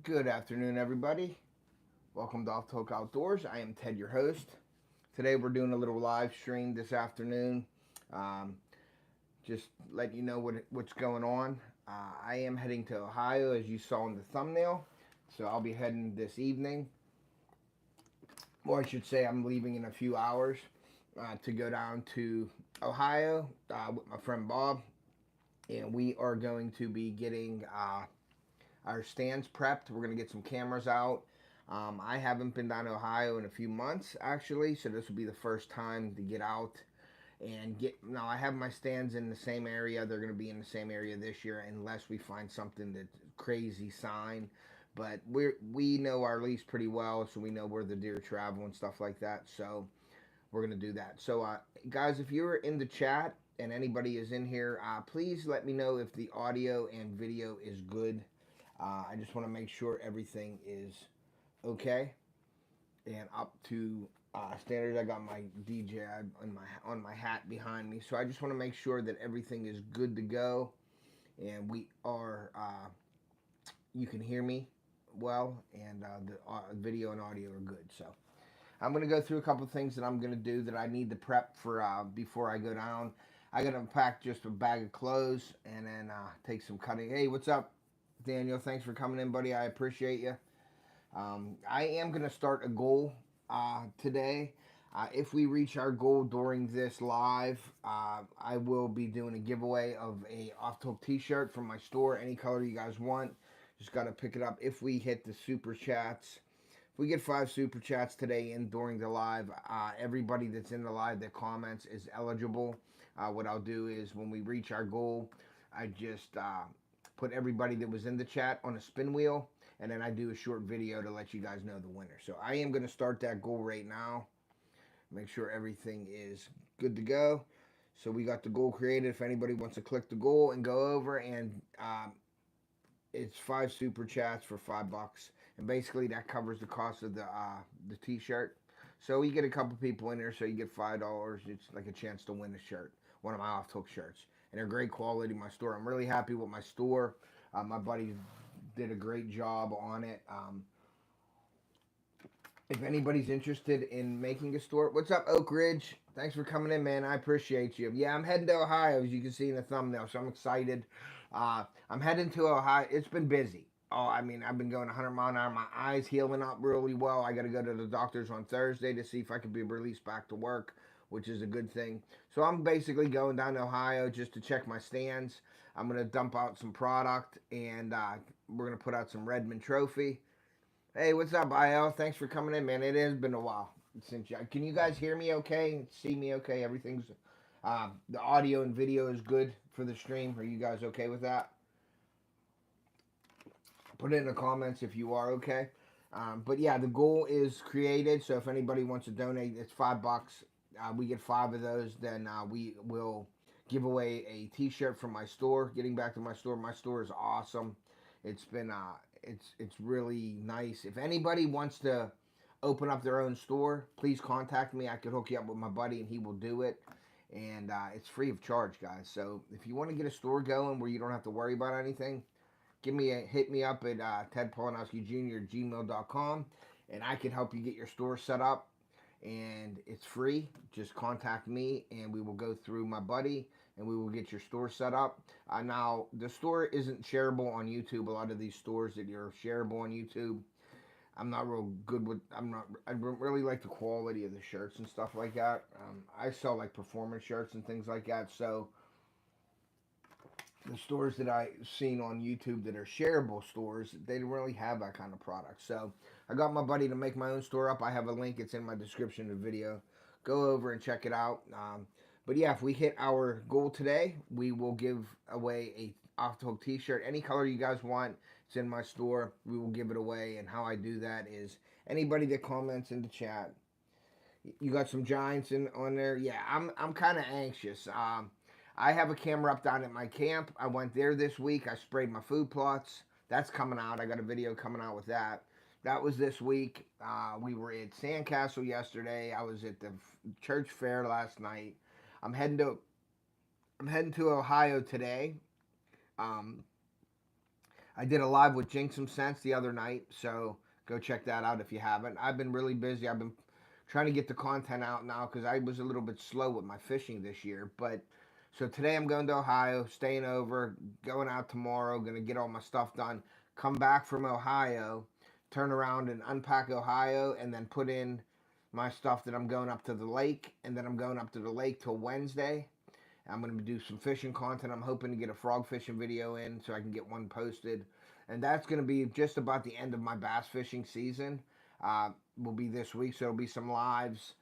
Good afternoon, everybody. Welcome to Off the Hook Outdoors. I am Ted, your host. Today we're doing a little live stream this afternoon. Um, just let you know what's going on. I am heading to Ohio, as you saw in the thumbnail. So I'll be heading this evening, or I should say, I'm leaving in a few hours to go down to Ohio with my friend Bob, and we are going to be getting our stands prepped. We're going to get some cameras out. I haven't been down to Ohio in a few months, actually, so this will be the first time to get out and get. Now, I have my stands in the same area. They're going to be in the same area this year, unless we find something that's crazy sign. But we know our lease pretty well, so we know where the deer travel and stuff like that. So we're going to do that. So, guys, if you're in the chat and anybody is in here, please let me know if the audio and video is good. I just want to make sure everything is okay and up to standards. I got my DJ on my hat behind me, so I just want to make sure that everything is good to go, and we are. You can hear me well, and the video and audio are good. So I'm gonna go through a couple of things that I'm gonna do that I need to prep for before I go down. I gotta pack just a bag of clothes and then take some cutting. Hey, what's up, Daniel? Thanks for coming in, buddy. I appreciate you. I am going to start a goal today. If we reach our goal during this live, I will be doing a giveaway of a Off the Hook t-shirt from my store. Any color you guys want. Just got to pick it up. If we hit the super chats, if we get 5 super chats today and during the live, everybody that's in the live that comments is eligible. What I'll do is when we reach our goal, I just put everybody that was in the chat on a spin wheel, and then I do a short video to let you guys know the winner. So I am going to start that goal right now. Make sure everything is good to go. So we got the goal created. If anybody wants to click the goal and go over, and it's 5 super chats for $5, and basically that covers the cost of the t-shirt. So you get a couple people in there, so you get $5. It's like a chance to win a shirt, one of my Off the Hook shirts, and they're great quality. My store, I'm really happy with my store. My buddy did a great job on it. If anybody's interested in making a store, what's up, Oak Ridge? Thanks for coming in, man. I appreciate you. Yeah, I'm heading to Ohio, as you can see in the thumbnail, so I'm excited. I'm heading to Ohio. It's been busy. Oh, I mean, I've been going 100 mile an hour. My eyes healing up really well. I got to go to the doctor's on Thursday to see if I can be released back to work, which is a good thing. So I'm basically going down to Ohio just to check my stands. I'm going to dump out some product, and we're going to put out some Redmond trophy. Hey, what's up, IL? Thanks for coming in, man. It has been a while since you. Can you guys hear me okay? See me okay? Everything's the audio and video is good for the stream. Are you guys okay with that? Put it in the comments if you are okay. But yeah, the goal is created. So if anybody wants to donate, it's $5. We get 5 of those, then we will give away a T-shirt from my store. Getting back to my store is awesome. It's been it's really nice. If anybody wants to open up their own store, please contact me. I could hook you up with my buddy, and he will do it. And it's free of charge, guys. So if you want to get a store going where you don't have to worry about anything, hit me up at tedpolanowskijr@gmail.com, and I can help you get your store set up, and it's free. Just contact me, and we will go through my buddy, and we will get your store set up. Now, the store isn't shareable on YouTube. A lot of these stores that are shareable on YouTube, I'm not real good with. I don't really like the quality of the shirts and stuff like that. I sell like performance shirts and things like that, so the stores that I've seen on YouTube that are shareable stores, they don't really have that kind of product. So I got my buddy to make my own store up. I have a link. It's in my description of the video. Go over and check it out. But yeah, if we hit our goal today, we will give away a Off the Hook t-shirt. Any color you guys want, it's in my store. We will give it away. And how I do that is anybody that comments in the chat. You got some giants on there? Yeah, I'm kind of anxious. I have a camera up down at my camp. I went there this week. I sprayed my food plots. That's coming out. I got a video coming out with that. That was this week. We were at Sandcastle yesterday. I was at the church fair last night. I'm heading to Ohio today. I did a live with Jinx Some Sense the other night, so go check that out if you haven't. I've been really busy. I've been trying to get the content out now because I was a little bit slow with my fishing this year. But so today I'm going to Ohio, staying over, going out tomorrow, going to get all my stuff done, come back from Ohio, turn around and unpack Ohio, and then put in my stuff that I'm going up to the lake, and then I'm going up to the lake till Wednesday. I'm going to do some fishing content. I'm hoping to get a frog fishing video in so I can get one posted. And that's going to be just about the end of my bass fishing season. Will be this week, so there'll be some lives.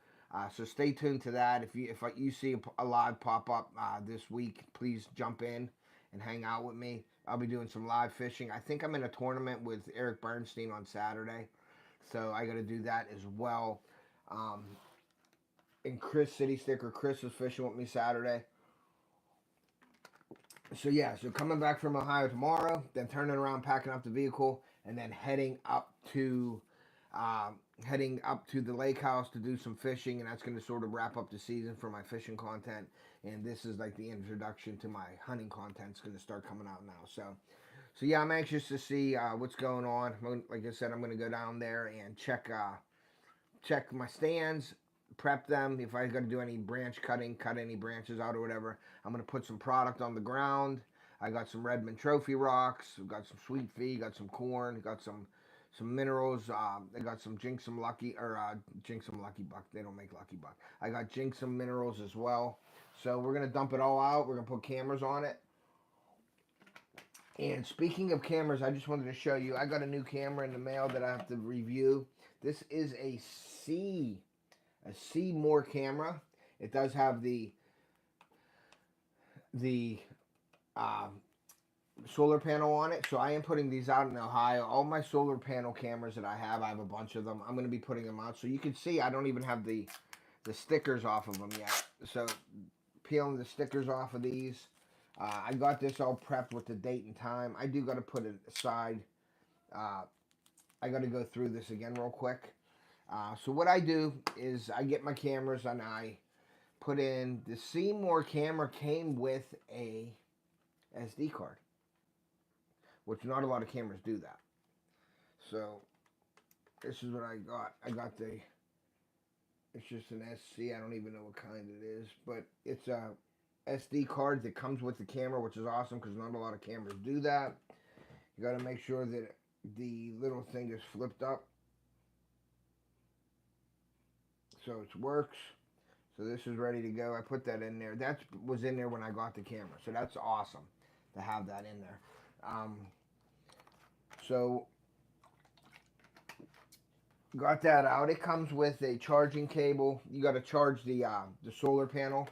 So stay tuned to that. If you see a live pop up this week, please jump in and hang out with me. I'll be doing some live fishing. I think I'm in a tournament with Eric Bernstein on Saturday, so I got to do that as well. And Chris City Sticker, Chris is fishing with me Saturday. So yeah, so coming back from Ohio tomorrow, then turning around, packing up the vehicle, and then heading up to the lake house to do some fishing, and that's going to sort of wrap up the season for my fishing content. And this is like the introduction to my hunting content. It's going to start coming out now. So yeah, I'm anxious to see what's going on. Like I said, I'm going to go down there and check my stands, prep them. If I got to do any branch cutting, cut any branches out or whatever, I'm going to put some product on the ground. I got some Redmond trophy rocks, got some sweet pea, got some corn, got some minerals. I got some Jinx Some Lucky Buck. They don't make Lucky Buck. I got Jinx Some minerals as well. So we're going to dump it all out. We're going to put cameras on it. And speaking of cameras, I just wanted to show you, I got a new camera in the mail that I have to review. This is a C more camera. It does have the solar panel on it. So I am putting these out in Ohio. All my solar panel cameras that I have a bunch of them. I'm going to be putting them out. So you can see I don't even have the stickers off of them yet. So peeling the stickers off of these. I got this all prepped with the date and time. I do got to put it aside. I got to go through this again real quick. So what I do is I get my cameras and I put in, the Seymour camera came with a SD card, which not a lot of cameras do that. So this is what I got. It's just an SC. I don't even know what kind it is, but it's a SD card that comes with the camera, which is awesome because not a lot of cameras do that. You got to make sure that the little thing is flipped up so it works. So this is ready to go. I put that in there. That was in there when I got the camera, so that's awesome to have that in there. So got that out. It comes with a charging cable. You got to charge the solar panel.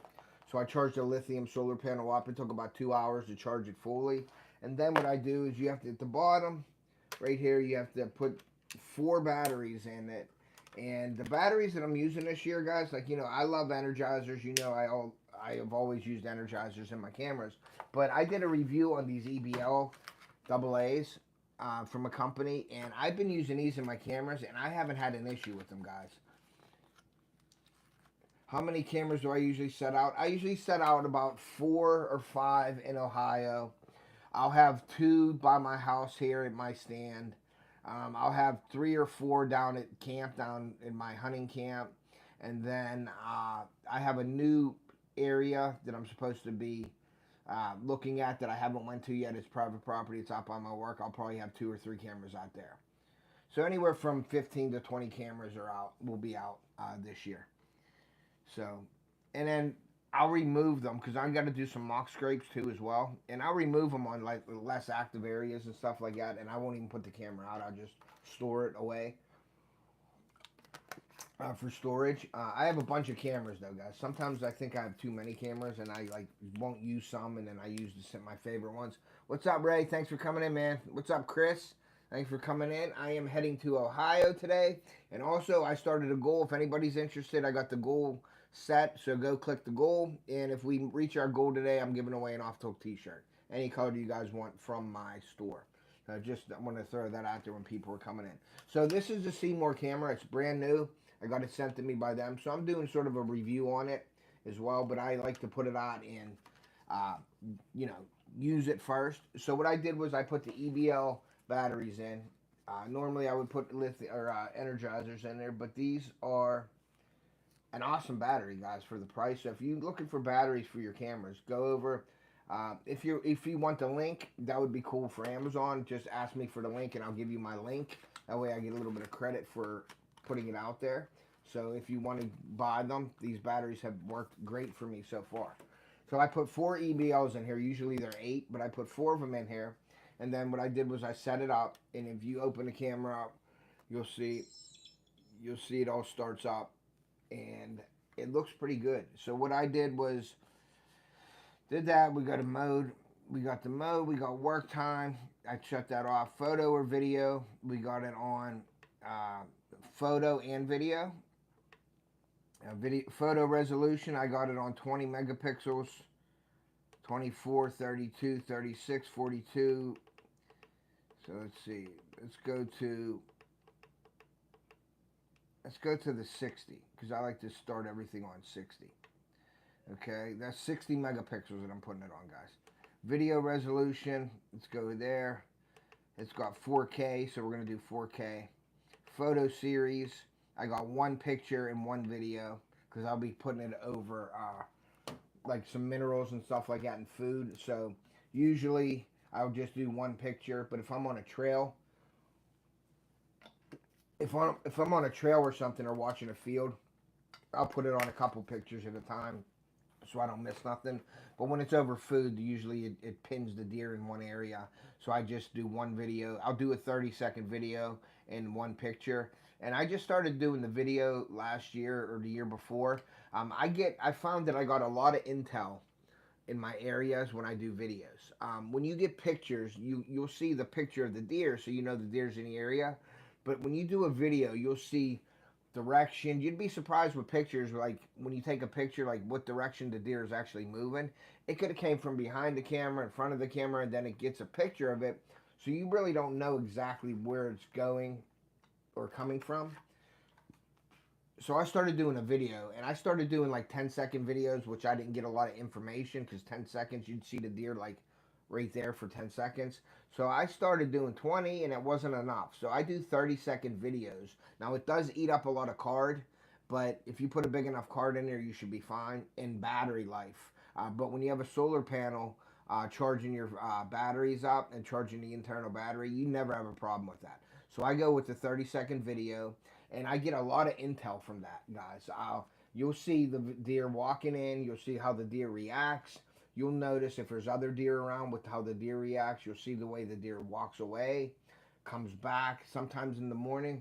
So I charged the lithium solar panel up. It took about 2 hours to charge it fully. And then what I do is you have to, at the bottom, right here, you have to put 4 batteries in it. And the batteries that I'm using this year, guys, like, you know, I love Energizers. You know, I have always used Energizers in my cameras. But I did a review on these EBL AA's from a company. And I've been using these in my cameras, and I haven't had an issue with them, guys. How many cameras do I usually set out? I usually set out about 4 or 5 in Ohio. I'll have 2 by my house here at my stand. I'll have 3 or 4 down at camp, down in my hunting camp. And then I have a new area that I'm supposed to be looking at that I haven't went to yet. It's private property. It's out by my work. I'll probably have 2 or 3 cameras out there. So anywhere from 15 to 20 cameras will be out this year. So, and then I'll remove them because I've got to do some mock scrapes too as well. And I'll remove them on like less active areas and stuff like that. And I won't even put the camera out. I'll just store it away for storage. I have a bunch of cameras though, guys. Sometimes I think I have too many cameras and I like won't use some, and then I use my favorite ones. What's up, Ray? Thanks for coming in, man. What's up, Chris? Thanks for coming in. I am heading to Ohio today. And also I started a goal. If anybody's interested, I got the goal set, so go click the goal, and if we reach our goal today, I'm giving away an Off Toke t-shirt, any color you guys want from my store. I want to throw that out there when people are coming in. So this is the Seymour camera. It's brand new. I got it sent to me by them, so I'm doing sort of a review on it as well, but I like to put it out in you know, use it first. So what I did was I put the EBL batteries in. Normally I would put lithium or energizers in there, but these are an awesome battery, guys, for the price. So if you're looking for batteries for your cameras, go over. If you want the link, that would be cool for Amazon. Just ask me for the link, and I'll give you my link. That way, I get a little bit of credit for putting it out there. So if you want to buy them, these batteries have worked great for me so far. So I put 4 EBLs in here. Usually they're 8, but I put 4 of them in here. And then what I did was I set it up, and if you open the camera up, you'll see it all starts up, and it looks pretty good. So what I did was did that. We got a mode. We got the mode. We got work time. I shut that off. Photo or video. We got it on photo and video. Photo resolution. I got it on 20 megapixels. 24, 32, 36, 42. So let's see. Let's go to the 60 because I like to start everything on 60. Okay, that's 60 megapixels that I'm putting it on, guys. Video resolution, let's go there. It's got 4K, so we're going to do 4K. Photo series, I got 1 picture and 1 video because I'll be putting it over like some minerals and stuff like that and food. So usually I'll just do 1 picture, but if I'm on a trail, if I'm on a trail or something or watching a field, I'll put it on a couple pictures at a time so I don't miss nothing. But when it's over food, usually it pins the deer in one area. So I just do 1 video. I'll do a 30-second video and 1 picture. And I just started doing the video last year or the year before. I found that I got a lot of intel in my areas when I do videos. When you get pictures, you'll see the picture of the deer, so you know the deer's in the area. But when you do a video, you'll see direction. You'd be surprised with pictures, like when you take a picture, like what direction the deer is actually moving. It could have came from behind the camera, in front of the camera, and then it gets a picture of it. So you really don't know exactly where it's going or coming from. So I started doing a video, and I started doing like 10-second videos, which I didn't get a lot of information because 10 seconds, you'd see the deer like right there for 10 seconds. So I started doing 20, and it wasn't enough. So I do 30-second videos. Now, it does eat up a lot of card, but if you put a big enough card in there, you should be fine in battery life. But when you have a solar panel charging your batteries up and charging the internal battery, you never have a problem with that. So I go with the 30-second video, and I get a lot of intel from that, guys. You'll see the deer walking in. You'll see how the deer reacts. You'll notice if there's other deer around with how the deer reacts. You'll see the way the deer walks away, comes back, sometimes in the morning.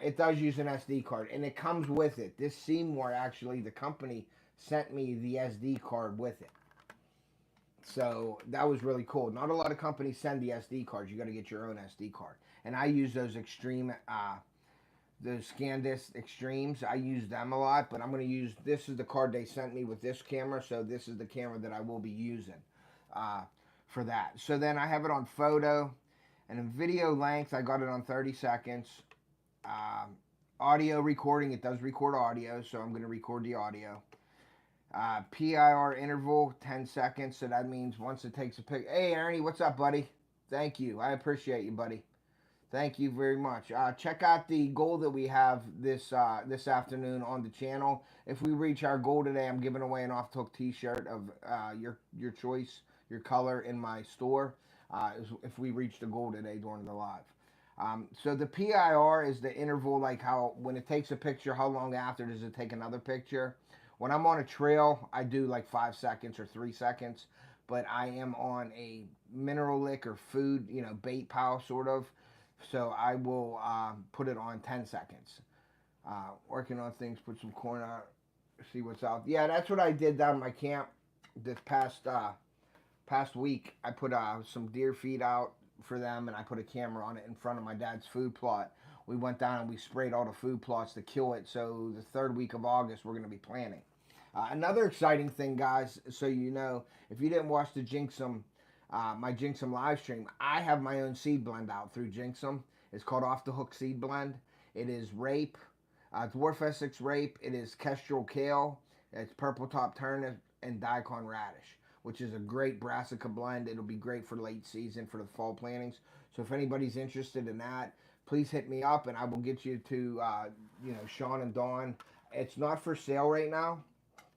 It does use an SD card, and it comes with it. This Seymour, actually, the company sent me the SD card with it. So that was really cool. Not a lot of companies send the SD cards. You got to get your own SD card. And I use those extreme, those SanDisk Extremes. I use them a lot, but I'm going to use, this is the card they sent me with this camera. So this is the camera that I will be using for that. So then I have it on photo, and in video length, I got it on 30 seconds. Audio recording, it does record audio, so I'm going to record the audio. PIR interval, 10 seconds, so that means once it takes a pic. Hey, Ernie, what's up, buddy? Thank you. I appreciate you, buddy. Thank you very much. Check out the goal that we have this afternoon on the channel. If we reach our goal today, I'm giving away an Off the Hook t-shirt of your choice, your color in my store. If we reach the goal today during the live. So the PIR is the interval, like how when it takes a picture, how long after does it take another picture? When I'm on a trail, I do like 5 seconds or 3 seconds. But I am on a mineral lick or food, bait pile sort of. So I will put it on 10 seconds. Working on things, put some corn out, see what's out. Yeah, that's what I did down in my camp this past week. I put some deer feed out for them, and I put a camera on it in front of my dad's food plot. We went down and we sprayed all the food plots to kill it. So the 3rd week of August, we're going to be planting. Another exciting thing, guys, so you know, if you didn't watch the Jinxum, my Jinxum live stream, I have my own seed blend out through Jinxum. It's called Off the Hook Seed Blend. It is rape, dwarf Essex rape. It is kestrel kale. It's purple top turnip and daikon radish. which is a great brassica blend. It'll be great for late season for the fall plantings. So if anybody's interested in that, please hit me up and I will get you to, Sean and Dawn. It's not for sale right now.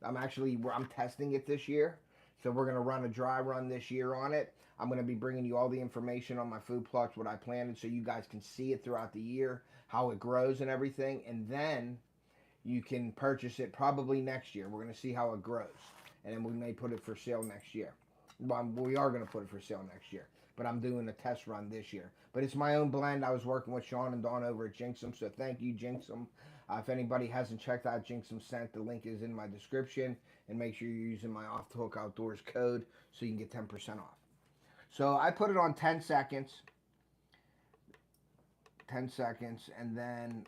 I'm testing it this year. So we're going to run a dry run this year on it. I'm going to be bringing you all the information on my food plots, what I planted, so you guys can see it throughout the year, how it grows and everything. And then you can purchase it probably next year. We're going to see how it grows. And then we may put it for sale next year. Well, we are going to put it for sale next year. But I'm doing a test run this year. But it's my own blend. I was working with Sean and Dawn over at Jinxum, so thank you, Jinxum. If anybody hasn't checked out Jinxum Scent, the link is in my description. And make sure you're using my Off the Hook Outdoors code so you can get 10% off. So I put it on 10 seconds. 10 seconds. And then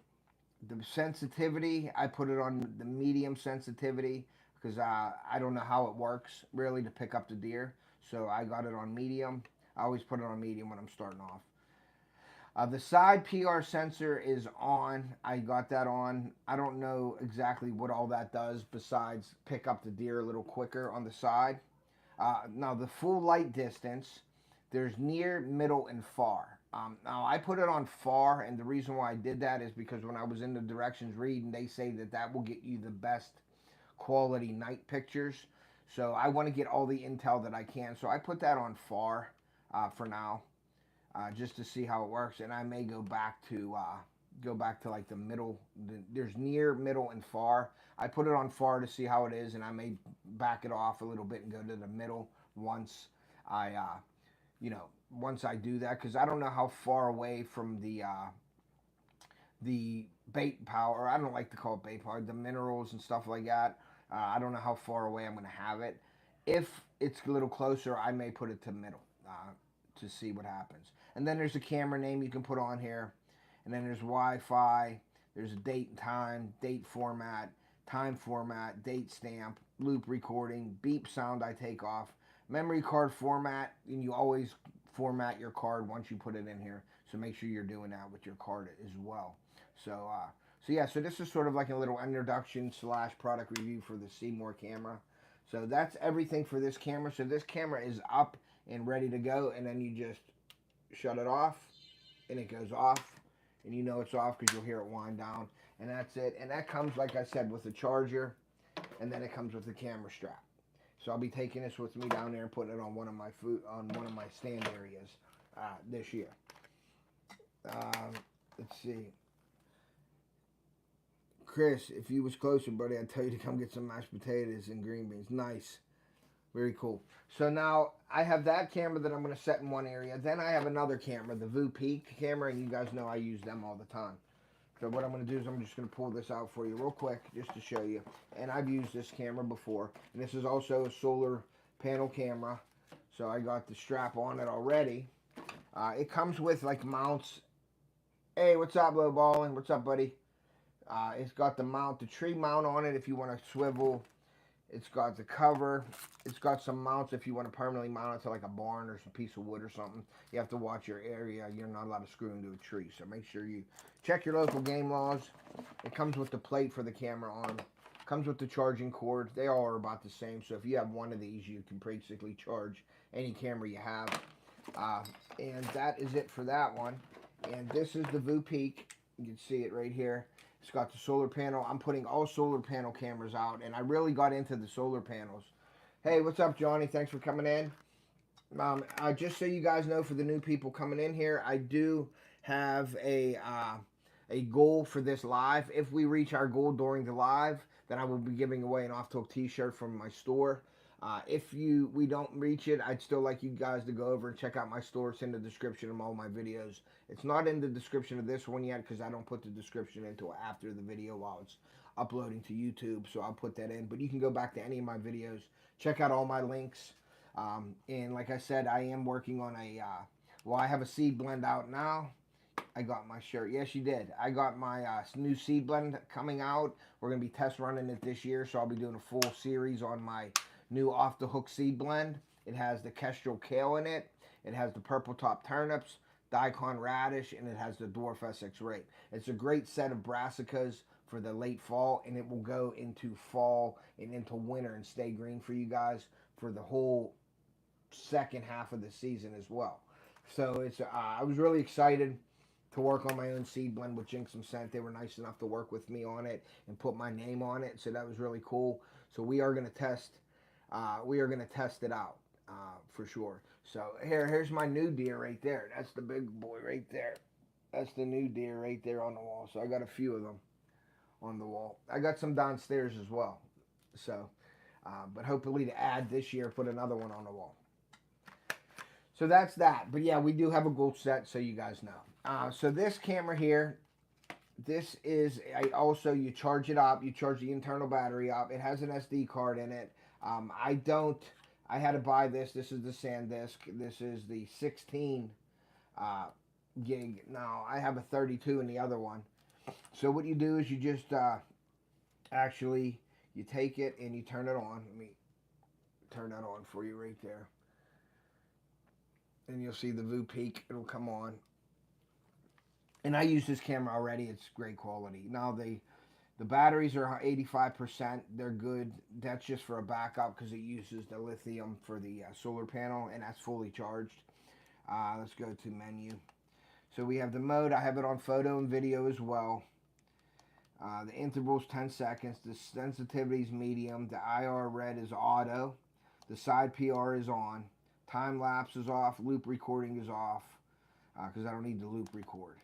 the sensitivity, I put it on the medium sensitivity because I don't know how it works really to pick up the deer. So I got it on medium. I always put it on medium when I'm starting off. The side PR sensor is on. I got that on. I don't know exactly what all that does besides pick up the deer a little quicker on the side. Now the full light distance, there's near, middle, and far. Now I put it on far, and the reason why I did that is because when I was in the directions reading, they say that will get you the best quality night pictures. So I want to get all the intel that I can. So I put that on far for now. Just to see how it works, and I may go back to like the middle. There's near, middle, and far. I put it on far to see how it is, and I may back it off a little bit and go to the middle once I do that, because I don't know how far away from the bait power. I don't like to call it bait power. The minerals and stuff like that. I don't know how far away I'm going to have it. If it's a little closer, I may put it to middle to see what happens. And then there's a camera name you can put on here. And then there's Wi-Fi. There's a date and time, date format, time format, date stamp, loop recording, beep sound I take off, memory card format, and you always format your card once you put it in here. So make sure you're doing that with your card as well. So this is sort of like a little introduction / product review for the Seymour camera. So that's everything for this camera. So this camera is up and ready to go, and then you just shut it off and it goes off, and you know it's off because you'll hear it wind down, and that's it. And that comes, like I said, with the charger, and then it comes with the camera strap. So I'll be taking this with me down there and putting it on one of my stand areas this year. Let's see, Chris, if you was closer, buddy, I'd tell you to come get some mashed potatoes and green beans. Nice. Very cool. So now I have that camera that I'm going to set in one area. Then I have another camera, the VU Peak camera, and you guys know I use them all the time. So what I'm going to do is I'm just going to pull this out for you real quick just to show you. And I've used this camera before. And this is also a solar panel camera. So I got the strap on it already. It comes with like mounts. Hey, what's up, Low Ballin'? What's up, buddy? It's got the mount, the tree mount on it if you want to swivel. It's got the cover. It's got some mounts if you want to permanently mount it to like a barn or some piece of wood or something. You have to watch your area. You're not allowed to screw into a tree. So make sure you check your local game laws. It comes with the plate for the camera arm. Comes with the charging cord. They all are about the same. So if you have one of these, you can basically charge any camera you have. And that is it for that one. And this is the VU Peak. You can see it right here. It's got the solar panel. I'm putting all solar panel cameras out, and I really got into the solar panels. Hey, what's up, Johnny? Thanks for coming in. Just so you guys know, for the new people coming in here, I do have a goal for this live. If we reach our goal during the live, then I will be giving away an Off the Hook t-shirt from my store. If we don't reach it, I'd still like you guys to go over and check out my store. It's in the description of all my videos. It's not in the description of this one yet because I don't put the description until after the video while it's uploading to YouTube. So I'll put that in. But you can go back to any of my videos. Check out all my links. And like I said, I am working on I have a seed blend out now. I got my shirt. Yes, you did. I got my new seed blend coming out. We're going to be test running it this year. So I'll be doing a full series on my new Off the Hook seed blend. It has the kestrel kale in it. It has the purple top turnips, daikon radish, and it has the dwarf Essex rape. It's a great set of brassicas for the late fall, and it will go into fall and into winter and stay green for you guys. for the whole second half of the season as well. So it's I was really excited to work on my own seed blend with Jinx and Scent. They were nice enough to work with me on it and put my name on it. So that was really cool. So we are going to test. We are going to test it out for sure. So here's my new deer right there. That's the big boy right there. That's the new deer right there on the wall. So I got a few of them on the wall. I got some downstairs as well. So, but hopefully to add this year, put another one on the wall. So that's that. But yeah, we do have a goal set, so you guys know. So this camera here, this is also, you charge it up. You charge the internal battery up. It has an SD card in it. I had to buy this. This is the SanDisk. This is the 16 gig. Now, I have a 32 in the other one. So what you do is you just actually, you take it and you turn it on. Let me turn that on for you right there. And you'll see the VU peak. It'll come on. And I use this camera already. It's great quality. Now, the batteries are 85%. They're good. That's just for a backup because it uses the lithium for the solar panel, and that's fully charged. Let's go to menu. So we have the mode. I have it on photo and video as well. The interval's 10 seconds. The sensitivity is medium. The IR red is auto. The side PR is on. Time lapse is off. Loop recording is off because I don't need to loop record.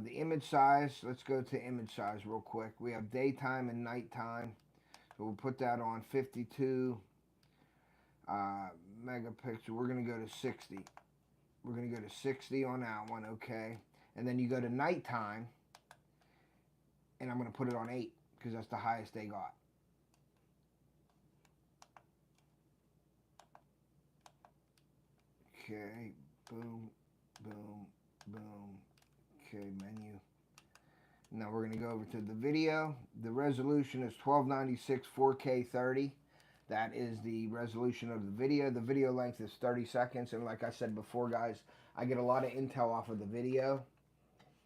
The image size, let's go to image size real quick. We have daytime and nighttime. So we'll put that on 52 megapixel. We're going to go to 60. We're going to go to 60 on that one, okay. And then you go to nighttime, and I'm going to put it on 8 because that's the highest they got. Okay, boom, boom, boom. Okay, menu. Now we're going to go over to the video. The resolution is 1296 4K 30. That is the resolution of the video. The video length is 30 seconds. And like I said before, guys, I get a lot of intel off of the video.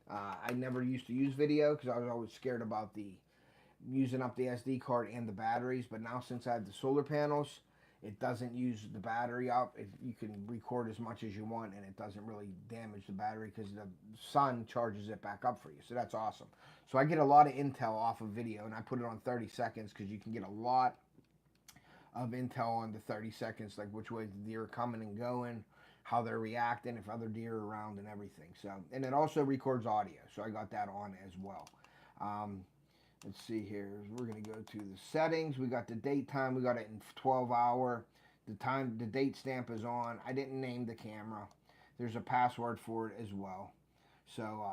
I never used to use video because I was always scared about using up the SD card and the batteries. But now since I have the solar panels, it doesn't use the battery up. You can record as much as you want, and it doesn't really damage the battery because the sun charges it back up for you. So that's awesome. So I get a lot of intel off of video, and I put it on 30 seconds because you can get a lot of intel on the 30 seconds, like which way the deer are coming and going, how they're reacting, if other deer are around, and everything. So, and it also records audio, so I got that on as well. Let's see here. We're going to go to the settings. We got the date time. We got it in 12 hour. The date stamp is on. I didn't name the camera. There's a password for it as well. So,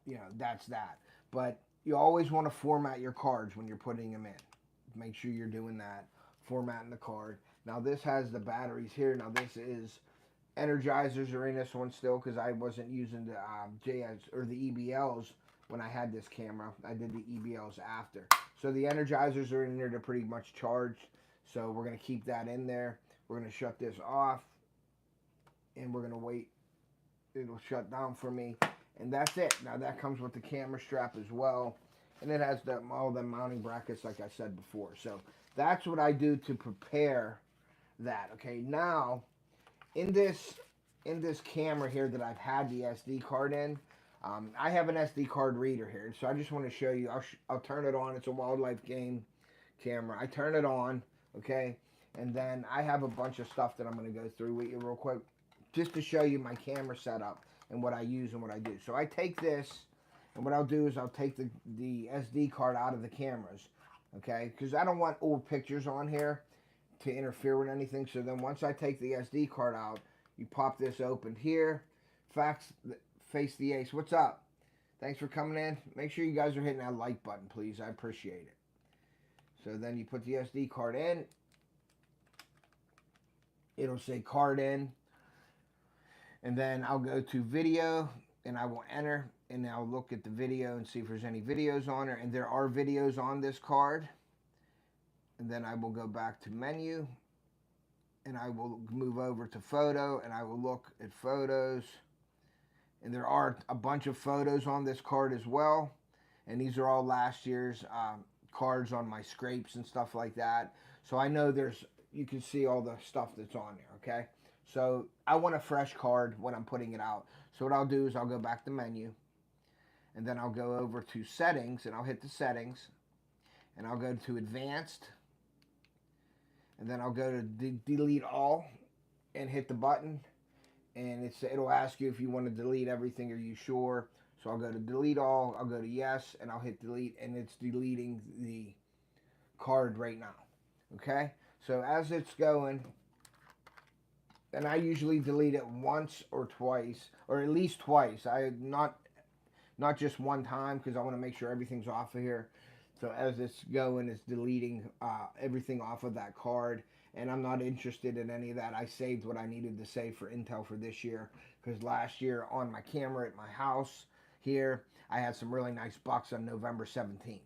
you know, that's that. But you always want to format your cards when you're putting them in. Make sure you're doing that. Formatting the card. Now, this has the batteries here. Now, this is energizers are in this one still because I wasn't using the JS or the EBLs when I had this camera. I did the EBLs after. So the energizers are in there. They're pretty much charged. So we're going to keep that in there. We're going to shut this off. And we're going to wait. It'll shut down for me. And that's it. Now that comes with the camera strap as well. And it has all the mounting brackets like I said before. So that's what I do to prepare that. Okay, now in this camera here that I've had the SD card in, I have an SD card reader here, so I just want to show you. I'll turn it on. It's a wildlife game camera. I turn it on, okay, and then I have a bunch of stuff that I'm going to go through with you real quick, just to show you my camera setup and what I use and what I do. So I take this, and what I'll do is I'll take the SD card out of the cameras, okay, because I don't want old pictures on here to interfere with anything. So then once I take the SD card out, you pop this open here. Face the Ace. What's up? Thanks for coming in. Make sure you guys are hitting that like button, please. I appreciate it. So then you put the SD card in. It'll say card in. And then I'll go to video and I will enter and I'll look at the video and see if there's any videos on it. And there are videos on this card. And then I will go back to menu and I will move over to photo and I will look at photos. And there are a bunch of photos on this card as well. And these are all last year's cards on my scrapes and stuff like that. So I know there's you can see all the stuff that's on there, okay? So I want a fresh card when I'm putting it out. So what I'll do is I'll go back to menu, and then I'll go over to settings, and I'll hit the settings, and I'll go to advanced, and then I'll go to delete all and hit the button, and it'll ask you if you want to delete everything. Are you sure? So I'll go to delete all, I'll go to yes, and I'll hit delete, and it's deleting the card right now. Okay, so as it's going, and I usually delete it once or twice, or at least twice. Not just one time, because I want to make sure everything's off of here. So as it's going, it's deleting everything off of that card, and I'm not interested in any of that. I saved what I needed to save for intel for this year, because last year on my camera at my house here, I had some really nice bucks on November 17th.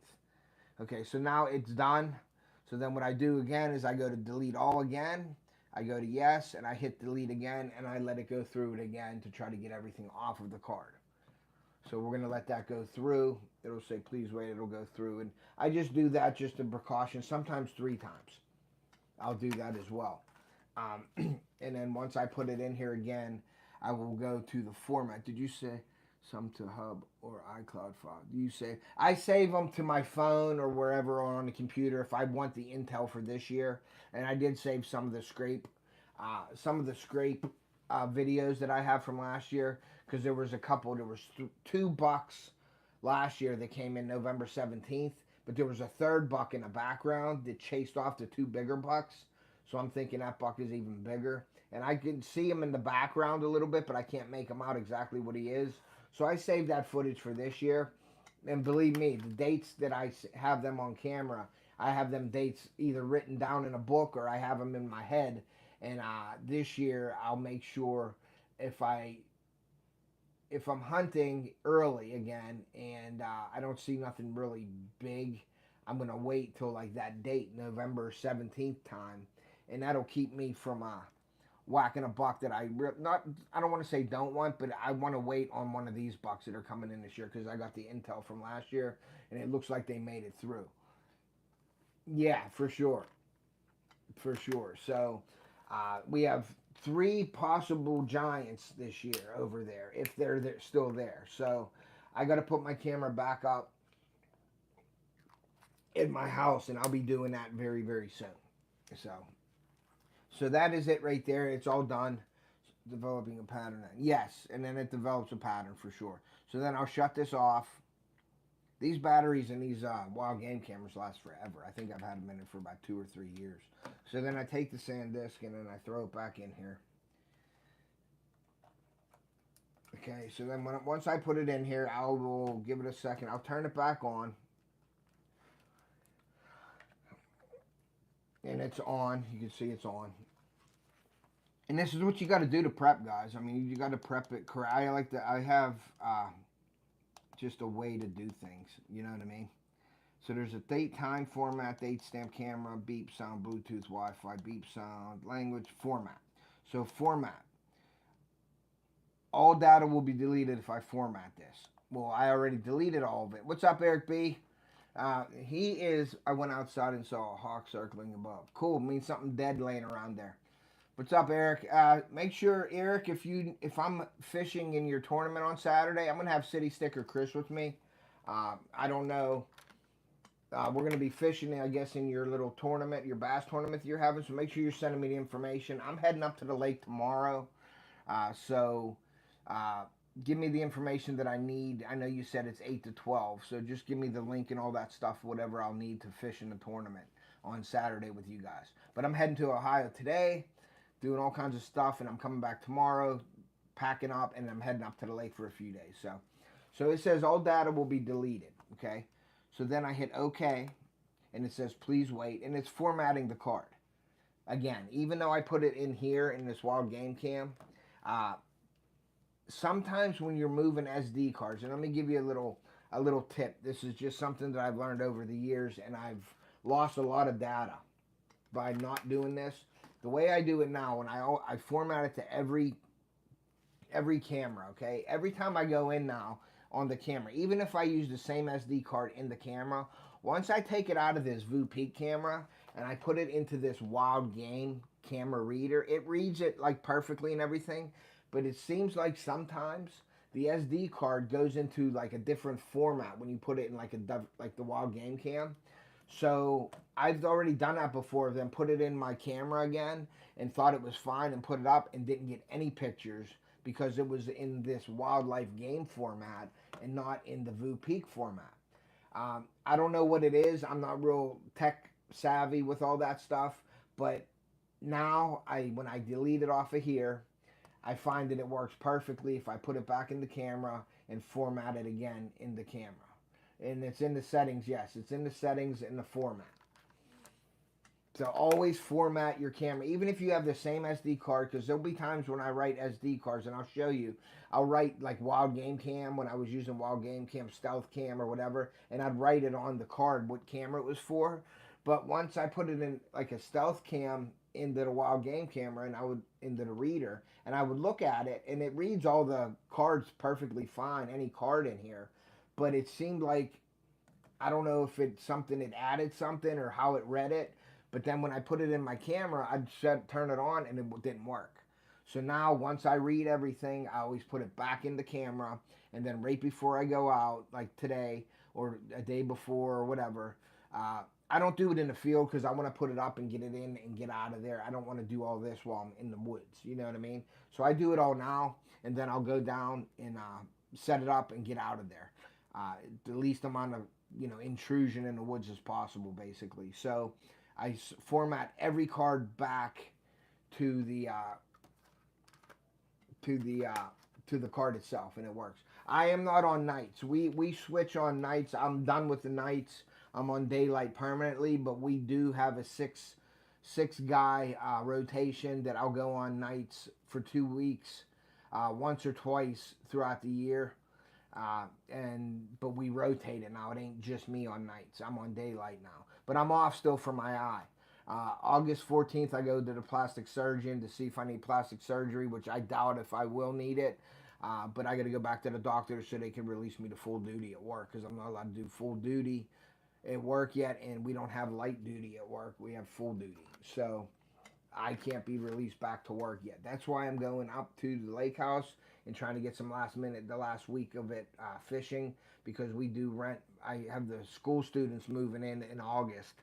Okay, so now it's done. So then what I do again is I go to delete all again. I go to yes, and I hit delete again, and I let it go through it again to try to get everything off of the card. So we're going to let that go through. It'll say, please wait, it'll go through. And I just do that just in precaution, sometimes 3 times. I'll do that as well. And then once I put it in here again, I will go to the format. Did you say some to hub or iCloud file? Do you say? I save them to my phone or wherever on the computer if I want the intel for this year. And I did save some of the scrape videos that I have from last year, because there was a couple. There was 2 bucks last year that came in November 17th, but there was a 3rd buck in the background that chased off the 2 bigger bucks. So I'm thinking that buck is even bigger, and I can see him in the background a little bit, but I can't make him out exactly what he is. So I saved that footage for this year, and believe me, the dates that I have them on camera, I have them dates either written down in a book or I have them in my head. And this year I'll make sure if I'm hunting early again and I don't see nothing really big, I'm gonna wait till like that date, November 17th time, and that'll keep me from whacking a buck that I don't want to say don't want, but I want to wait on one of these bucks that are coming in this year, because I got the intel from last year and it looks like they made it through. Yeah, for sure. So we have 3 possible giants this year over there, if they're still there. So I got to put my camera back up in my house, and I'll be doing that very, very soon. So that is it right there. It's all done. Developing a pattern. Yes, and then it develops a pattern for sure. So then I'll shut this off. These batteries and these wild game cameras last forever. I think I've had them in it for about 2 or 3 years. So then I take the SanDisk and then I throw it back in here. Okay, so then once I put it in here, I will give it a second. I'll turn it back on. And it's on. You can see it's on. And this is what you got to do to prep, guys. I mean, you got to prep it correct. I have just a way to do things. You know what I mean? So there's a date, time, format, date, stamp, camera, beep, sound, Bluetooth, Wi-Fi, beep, sound, language, format. So format. All data will be deleted if I format this. Well, I already deleted all of it. What's up, Eric B? I went outside and saw a hawk circling above. Cool, means something dead laying around there. What's up, Eric? Make sure, Eric, if I'm fishing in your tournament on Saturday, I'm going to have City Sticker Chris with me. I don't know. We're going to be fishing, I guess, in your little tournament, your bass tournament that you're having, so make sure you're sending me the information. I'm heading up to the lake tomorrow, so give me the information that I need. I know you said it's 8 to 12, so just give me the link and all that stuff, whatever I'll need to fish in the tournament on Saturday with you guys. But I'm heading to Ohio today, doing all kinds of stuff, and I'm coming back tomorrow, packing up, and I'm heading up to the lake for a few days. So it says all data will be deleted, okay? So then I hit OK, and it says please wait, and it's formatting the card. Again, even though I put it in here in this wild game cam, sometimes when you're moving SD cards, and let me give you a little tip. This is just something that I've learned over the years, and I've lost a lot of data by not doing this. The way I do it now, when I format it to every camera, okay? Every time I go in now on the camera, even if I use the same SD card in the camera, once I take it out of this VU Peak camera and I put it into this wild game camera reader. It reads it like perfectly and everything, but it seems like sometimes the SD card goes into like a different format when you put it in like the wild game cam. So I've already done that before, then put it in my camera again and thought it was fine and put it up and didn't get any pictures because it was in this wildlife game format and not in the VU Peak format. I don't know what it is. I'm not real tech savvy with all that stuff, but now when I delete it off of here, I find that it works perfectly if I put it back in the camera and format it again in the camera. And it's in the settings, yes, it's in the settings in the format. So always format your camera, even if you have the same SD card, because there'll be times when I write SD cards, and I'll show you. I'll write like Wild Game Cam when I was using Wild Game Cam, Stealth Cam, or whatever, and I'd write it on the card what camera it was for. But once I put it in like a Stealth Cam into the Wild Game camera, and I would into the reader, and I would look at it, and it reads all the cards perfectly fine, any card in here. But it seemed like, I don't know if it's something, it added something or how it read it. But then when I put it in my camera, I'd turn it on and it didn't work. So now once I read everything, I always put it back in the camera. And then right before I go out, like today or a day before or whatever, I don't do it in the field because I want to put it up and get it in and get out of there. I don't want to do all this while I'm in the woods. You know what I mean? So I do it all now, and then I'll go down and set it up and get out of there. The least amount of intrusion in the woods as possible, basically. So I format every card back to the card itself, and it works. I am not on nights. We switch on nights. I'm done with the nights. I'm on daylight permanently, but we do have a six guy rotation that I'll go on nights for 2 weeks, once or twice throughout the year. But we rotate it now. It ain't just me on nights. I'm on daylight now. But I'm off still for my eye. August 14th, I go to the plastic surgeon to see if I need plastic surgery, which I doubt if I will need it. But I got to go back to the doctor so they can release me to full duty at work, because I'm not allowed to do full duty at work yet, and we don't have light duty at work. We have full duty. So I can't be released back to work yet. That's why I'm going up to the lake house and trying to get some the last week of it fishing, because we do rent. I have the school students moving in August,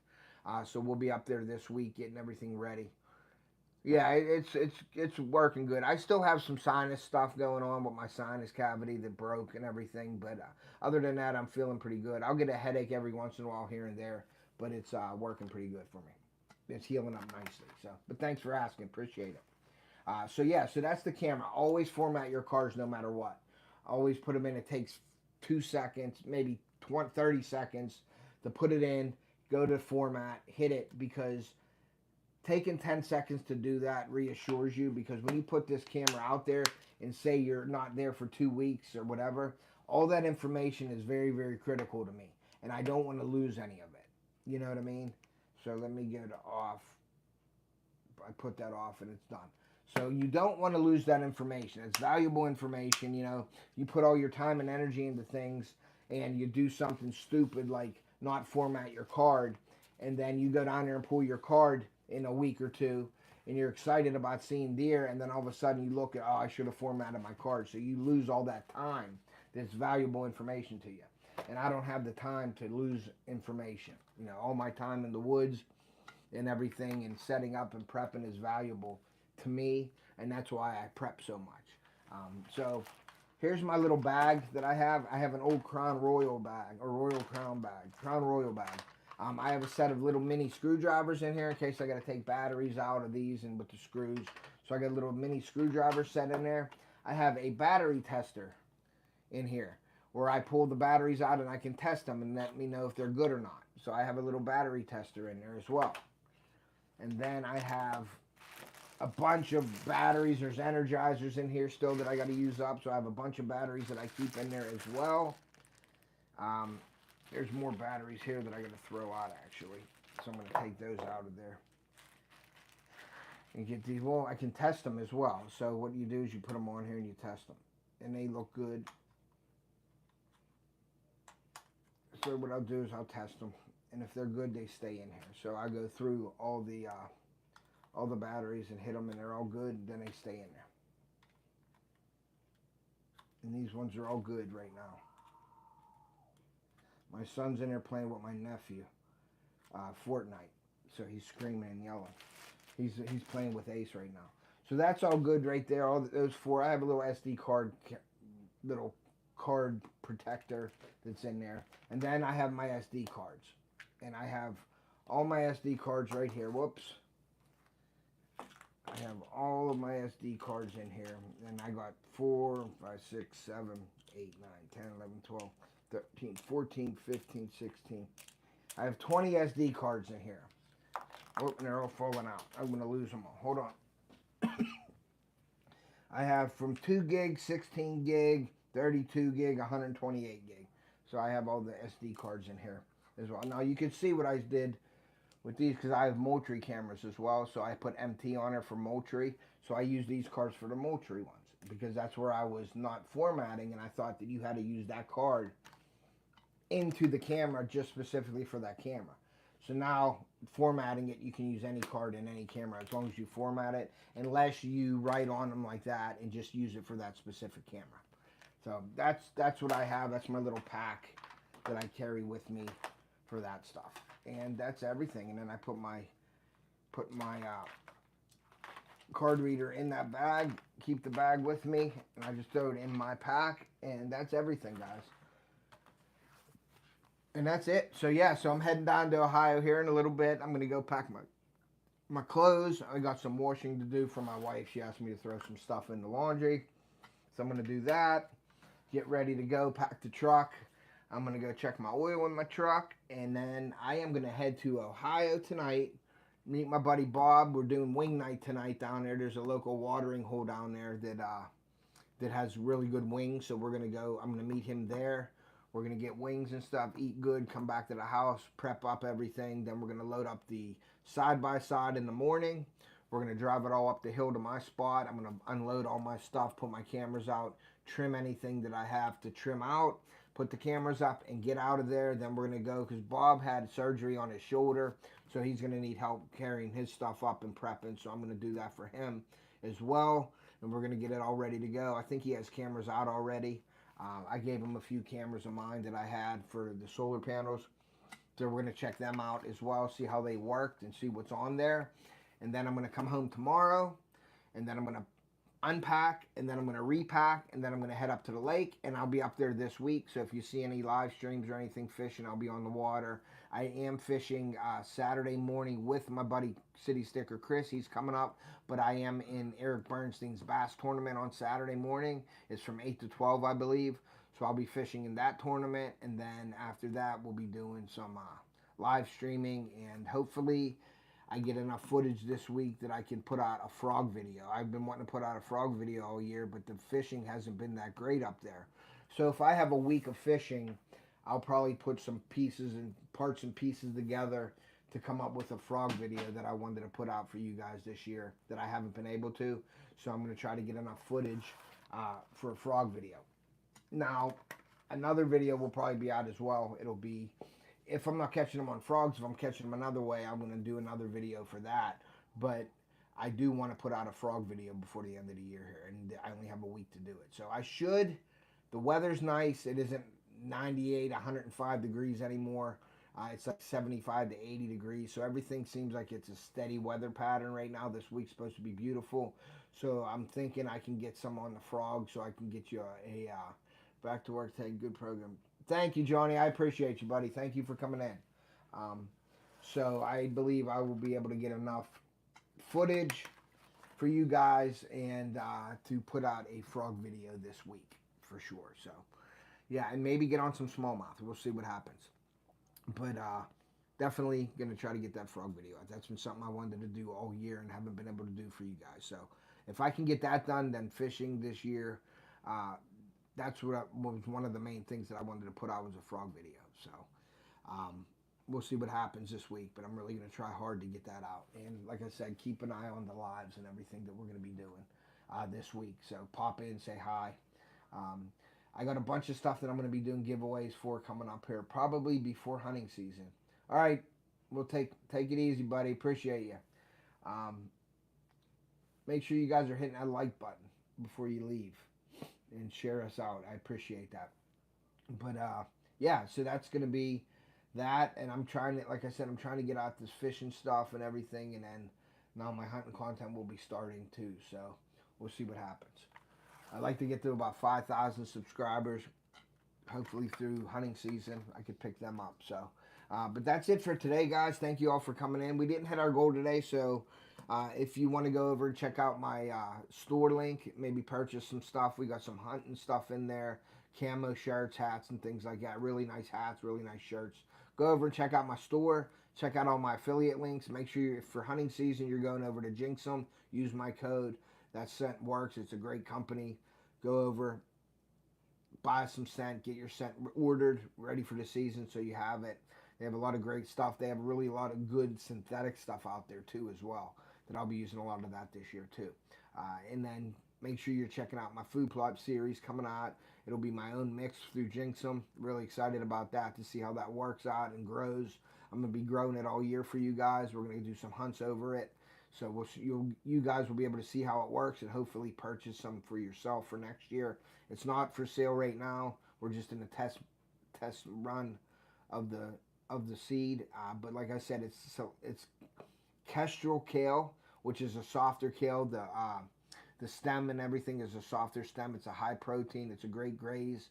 so we'll be up there this week getting everything ready. Yeah, it's working good. I still have some sinus stuff going on with my sinus cavity that broke and everything, but other than that, I'm feeling pretty good. I'll get a headache every once in a while here and there, but it's working pretty good for me. It's healing up nicely. So, but thanks for asking. Appreciate it. So that's the camera. Always format your cards no matter what. Always put them in. It takes 2 seconds, maybe 30 seconds to put it in, go to format, hit it, because taking 10 seconds to do that reassures you, because when you put this camera out there and say you're not there for 2 weeks or whatever, all that information is very, very critical to me, and I don't want to lose any of it. You know what I mean? So let me get it off. I put that off and it's done. So you don't want to lose that information. It's valuable information. You put all your time and energy into things, and you do something stupid like not format your card, and then you go down there and pull your card in a week or two, and you're excited about seeing deer, and then all of a sudden you look at, oh, I should have formatted my card. So you lose all that time that's valuable information to you. And I don't have the time to lose information. All my time in the woods and everything and setting up and prepping is valuable to me, and that's why I prep so much. So here's my little bag that I have. I have an old Crown Royal bag, or Royal Crown bag, Crown Royal bag. I have a set of little mini screwdrivers in here in case I got to take batteries out of these and with the screws. So I got a little mini screwdriver set in there. I have a battery tester in here where I pull the batteries out and I can test them and let me know if they're good or not. So I have a little battery tester in there as well. And then I have a bunch of batteries. There's energizers in here still that I got to use up. So I have a bunch of batteries that I keep in there as well. There's more batteries here that I got to throw out, actually. So I'm going to take those out of there. And get these. Well, I can test them as well. So what you do is you put them on here and you test them. And they look good. So what I'll do is I'll test them. and if they're good, they stay in here. So I go through all the batteries and hit them, and they're all good, then they stay in there. And these ones are all good right now. My son's in there playing with my nephew, Fortnite. So he's screaming and yelling. He's playing with Ace right now. So that's all good right there. All those four. I have a little SD card, little card protector that's in there. And then I have my SD cards. And I have all my SD cards right here. Whoops. I have all of my SD cards in here. And I got 4, 5, 6, 7, 8, 9, 10, 11, 12, 13, 14, 15, 16. I have 20 SD cards in here. Oh, and they're all falling out. I'm going to lose them all. Hold on. I have from 2 gig, 16 gig, 32 gig, 128 gig. So I have all the SD cards in here as well. Now you can see what I did with these because I have Moultrie cameras as well. So I put MT on it for Moultrie. So I use these cards for the Moultrie ones because that's where I was not formatting, and I thought that you had to use that card into the camera just specifically for that camera. So now formatting it, you can use any card in any camera as long as you format it, unless you write on them like that and just use it for that specific camera. So that's what I have. That's my little pack that I carry with me for that stuff. And that's everything. And then I put my card reader in that bag, keep the bag with me, and I just throw it in my pack, and that's everything, guys. And that's it. So yeah, so I'm heading down to Ohio here in a little bit. I'm going to go pack my clothes. I got some washing to do for my wife. She asked me to throw some stuff in the laundry. So I'm going to do that. Get ready to go, pack the truck. I'm going to go check my oil in my truck. And then I am going to head to Ohio tonight. Meet my buddy Bob. We're doing wing night tonight down there. There's a local watering hole down there that has really good wings. So we're going to go. I'm going to meet him there. We're going to get wings and stuff, eat good, come back to the house, prep up everything. Then we're going to load up the side-by-side in the morning. We're going to drive it all up the hill to my spot. I'm going to unload all my stuff, put my cameras out, trim anything that I have to trim out, put the cameras up, and get out of there. Then we're going to go because Bob had surgery on his shoulder, so he's going to need help carrying his stuff up and prepping. So I'm going to do that for him as well. And we're going to get it all ready to go. I think he has cameras out already. I gave him a few cameras of mine that I had for the solar panels. So we're going to check them out as well, see how they worked and see what's on there. And then I'm going to come home tomorrow, and then I'm going to unpack, and then I'm going to repack, and then I'm going to head up to the lake, and I'll be up there this week. So if you see any live streams or anything fishing, I'll be on the water. I am fishing Saturday morning with my buddy City Sticker Chris. He's coming up, but I am in Eric Bernstein's bass tournament on Saturday morning. It's from 8 to 12, I believe. So I'll be fishing in that tournament, and then after that, we'll be doing some live streaming, and hopefully I get enough footage this week that I can put out a frog video. I've been wanting to put out a frog video all year, but the fishing hasn't been that great up there. So if I have a week of fishing, I'll probably put some pieces and parts and pieces together to come up with a frog video that I wanted to put out for you guys this year that I haven't been able to. So I'm going to try to get enough footage for a frog video. Now, another video will probably be out as well. It'll be, if I'm not catching them on frogs, if I'm catching them another way, I'm going to do another video for that. But I do want to put out a frog video before the end of the year here, and I only have a week to do it. So I should. The weather's nice. It isn't 98, 105 degrees anymore. It's like 75 to 80 degrees. So everything seems like it's a steady weather pattern right now. This week's supposed to be beautiful. So I'm thinking I can get some on the frog so I can get you a back to work today. Good program. Thank you, Johnny. I appreciate you, buddy. Thank you for coming in. So I believe I will be able to get enough footage for you guys and to put out a frog video this week for sure. So yeah, and maybe get on some smallmouth. We'll see what happens. But definitely going to try to get that frog video out. That's been something I wanted to do all year and haven't been able to do for you guys. So if I can get that done, then fishing this year, that's what was one of the main things that I wanted to put out was a frog video. So we'll see what happens this week, but I'm really going to try hard to get that out. And like I said, keep an eye on the lives and everything that we're going to be doing this week. So pop in, say hi. I got a bunch of stuff that I'm going to be doing giveaways for coming up here, probably before hunting season. All right, we'll take it easy, buddy. Appreciate you. Um, Make sure you guys are hitting that like button before you leave and share us out. I appreciate that. But yeah, so that's gonna be that, and I'm trying to, like I said, I'm trying to get out this fishing stuff and everything, and then now my hunting content will be starting too. So we'll see what happens. I'd like to get to about 5,000 subscribers. Hopefully through hunting season, I could pick them up. So, but that's it for today, guys. Thank you all for coming in. We didn't hit our goal today, so if you want to go over and check out my store link, maybe purchase some stuff. We got some hunting stuff in there, camo shirts, hats, and things like that. Really nice hats, really nice shirts. Go over and check out my store. Check out all my affiliate links. Make sure for hunting season you're going over to Jinx them. Use my code. That scent works. It's a great company. Go over, buy some scent, get your scent ordered, ready for the season so you have it. They have a lot of great stuff. They have really a lot of good synthetic stuff out there too as well, that I'll be using a lot of that this year too. And then make sure you're checking out my food plot series coming out. It'll be my own mix through Jinxum. Really excited about that to see how that works out and grows. I'm going to be growing it all year for you guys. We're going to do some hunts over it. So you guys will be able to see how it works and hopefully purchase some for yourself for next year. It's not for sale right now. We're just in a test run of the seed. But like I said, it's kestrel kale, which is a softer kale. The stem and everything is a softer stem. It's a high protein. It's a great graze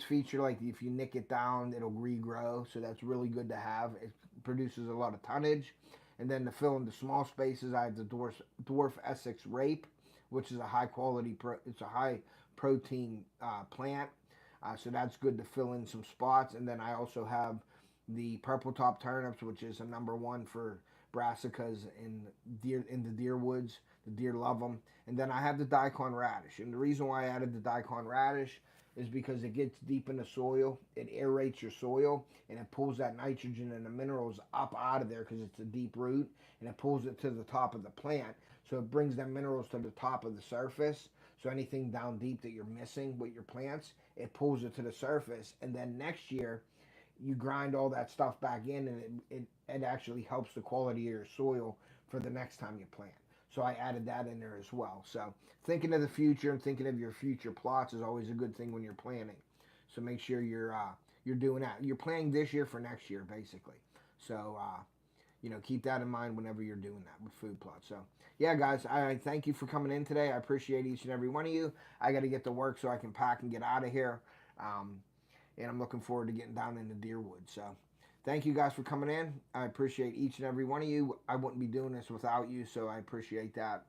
feature. Like if you nick it down, it'll regrow. So that's really good to have. It produces a lot of tonnage. And then to fill in the small spaces, I have the dwarf Essex rape, which is a high quality. It's a high protein plant. So that's good to fill in some spots. And then I also have the purple top turnips, which is a #1 for brassicas in the deer woods. The deer love them. And then I have the daikon radish. And the reason why I added the daikon radish is because it gets deep in the soil. It aerates your soil, and it pulls that nitrogen and the minerals up out of there because it's a deep root, and it pulls it to the top of the plant. So it brings them minerals to the top of the surface. So anything down deep that you're missing with your plants, it pulls it to the surface. And then next year, you grind all that stuff back in, and it actually helps the quality of your soil for the next time you plant. So I added that in there as well. So thinking of the future and thinking of your future plots is always a good thing when you're planning. So make sure you're doing that. You're planning this year for next year, basically. So keep that in mind whenever you're doing that with food plots. So yeah, guys, I thank you for coming in today. I appreciate each and every one of you. I got to get to work so I can pack and get out of here. And I'm looking forward to getting down into Deerwood. So thank you guys for coming in. I appreciate each and every one of you. I wouldn't be doing this without you, so I appreciate that.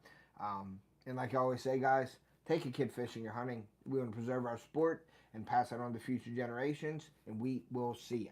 And like I always say, guys, take a kid fishing or hunting. We want to preserve our sport and pass it on to future generations, and we will see you.